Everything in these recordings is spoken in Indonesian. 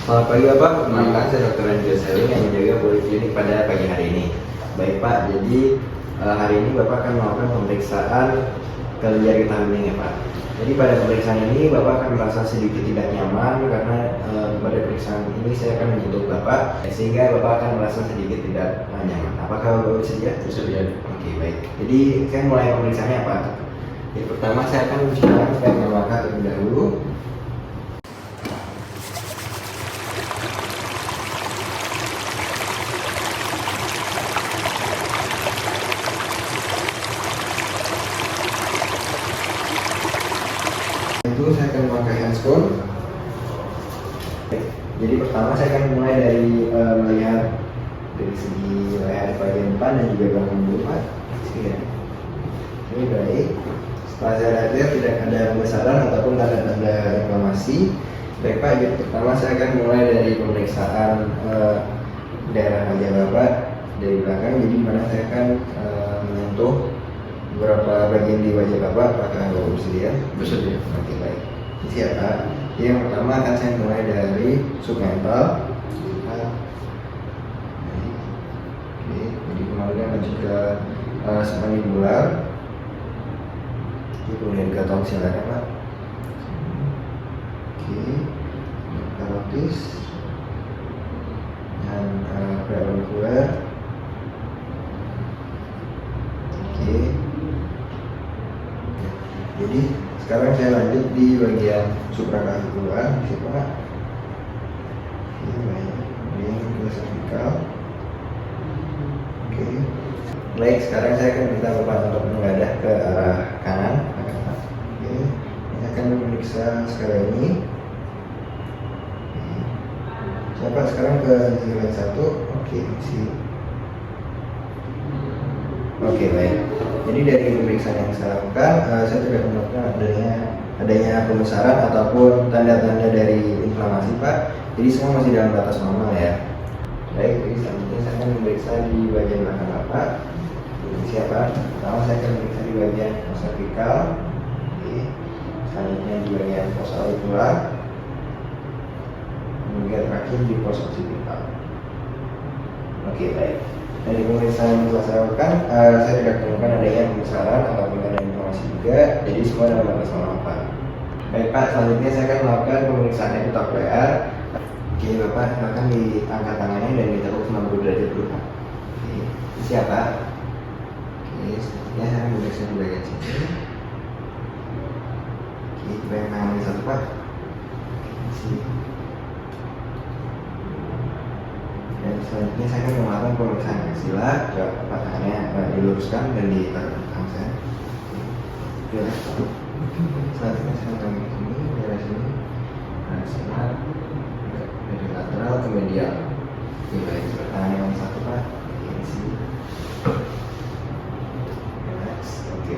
Selamat pagi Bapak, perkenalkan saya Dr. Anjo Selin yang menjaga poliklinik pada pagi hari ini. Baik Pak, jadi hari ini Bapak akan melakukan pemeriksaan kelenjar getah bening ya Pak. Jadi pada pemeriksaan ini Bapak akan merasa sedikit tidak nyaman karena pada pemeriksaan ini saya akan menyentuh Bapak sehingga Bapak akan merasa sedikit tidak nyaman. Apakah Bapak bersedia? Bersedia. Oke baik. Jadi saya mulai pemeriksaannya Pak. Jadi pertama saya akan mencoba nama terlebih dahulu. Itu saya akan memakai handscone. Jadi pertama saya akan mulai dari melihat dari segi leher bagian depan dan juga belakang dulu Pak. Ini baik. Setelah saya lihat tidak ada pembesaran ataupun tanda-tanda inflamasi. Baik Pak, jadi pertama saya akan mulai dari pemeriksaan daerah wajah Bapak dari belakang. Jadi mana saya akan menyentuh beberapa bagian di wajah Bapak. Apakah Bapak bersedia? Bersedia. Oke baik. Siap Pak. Yang pertama akan saya mulai dari submental. Oke, jadi kemudian lanjut ke submandibular. Kemudian ke tonsil ya Pak. Oke, karotis dan preauricular. Oke. Jadi sekarang saya lanjut di bagian supraklavicular, siapa Pak? Ini baik. Kemudian ke cervical. Oke. Baik, sekarang saya akan minta Bapak untuk menengadah ke arah kanan. Oke. Ini akan memeriksa skala ini. Siapa sekarang ke sisi satu? Oke, isi. Oke baik. Jadi dari pemeriksaan yang saya lakukan, saya tidak menemukan adanya pembesaran ataupun tanda-tanda dari inflamasi Pak. Jadi semua masih dalam batas normal ya. Baik, jadi selanjutnya saya akan memeriksa di bagian belakang Bapak. Jadi siapa? Pertama saya akan memeriksa di bagian cervical. Oke. Selanjutnya di bagian posauricular. Kemudian terakhir di pos occipital. Oke baik. Dari pemeriksaan yang telah saya lakukan, saya tidak menemukan adanya pembesaran ataupun ada informasi juga, jadi semua dalam batas normal Pak. Baik Pak, selanjutnya saya akan melakukan pemeriksaan epitoklear. Oke Bapak, silakan diangkat tangannya dan ditekuk 90 derajat dulu Pak. Oke, siap Pak. Oke, selanjutnya saya akan memeriksa di bagian sini. Oke, di bagian tangan yang satu Pak. Oke, sini. Dan selanjutnya saya akan melakukan pemeriksaan aksila. Coba tangannya diluruskan dan ditaruh di belakang saya. Selanjutnya saya akan ke sini, dari sini, dari lateral ke medial. Oke baik, coba tangan yang satu Pak. Ini sini. Relax. Oke.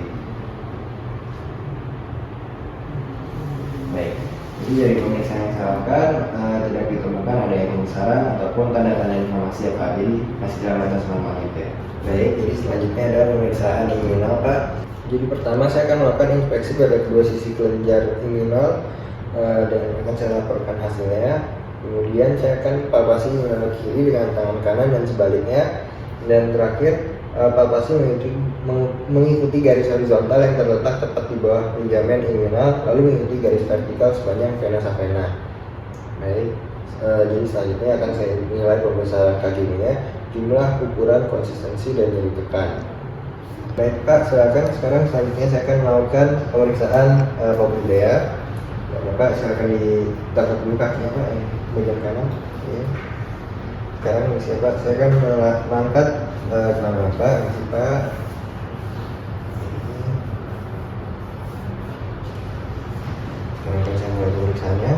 Baik. Jadi dari pemeriksaan yang saya lakukan tidak ditemukan ada yang pembesaran ataupun tanda-tanda inflamasi ya Pak. Jadi masih dalam batas normal gitu ya. Baik, jadi selanjutnya ada pemeriksaan imunal Pak. Jadi pertama saya akan melakukan inspeksi pada kedua sisi kelenjar imunal dan akan saya laporkan hasilnya. Kemudian saya akan palpasi imunal kiri dengan tangan kanan dan sebaliknya. Dan terakhir palpasi mengikuti garis horizontal yang terletak tepat di bawah ligamen imunal, lalu mengikuti garis vertikal sepanjang vena savena. Baik, jadi selanjutnya akan saya nilai pembesaran kakinya, jumlah, ukuran, konsistensi, dan nyeri tekan. Baik Pak, silakan sekarang selanjutnya saya akan melakukan pemeriksaan poplidea. Bapak silakan ditakut dulu kakinya Pak, yang bagian kanan. Oke. Sekarang siapa? Saya akan mengangkat tangan Bapak, Pak. Sekarang saya mulai pemeriksaannya.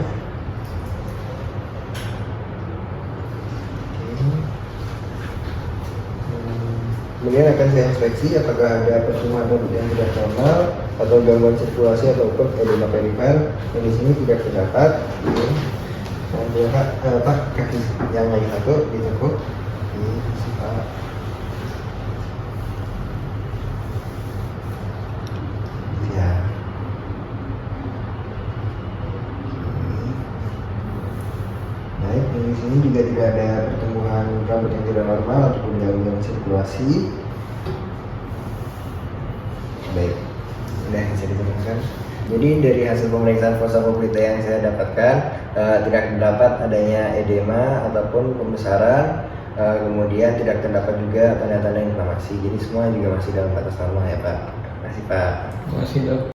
Kemudian akan saya inspeksi apakah ada pertumbuhan rambut yang tidak normal atau gangguan sirkulasi ataupun edema perifer. Yang di sini tidak terdapat. Dan Pak, kaki yang lagi satu ditekuk. Ini Pak. Ya. Baik. Ini juga tidak ada pertumbuhan rambut yang tidak normal ataupun gangguan sirkulasi. Baik, sudah bisa ditemukan. Jadi dari hasil pemeriksaan fossa poplite yang saya dapatkan tidak terdapat adanya edema ataupun pembesaran, kemudian tidak terdapat juga tanda-tanda inflamasi. Jadi semua juga masih dalam batas normal ya Pak. Terima kasih Pak. Terima kasih Dok.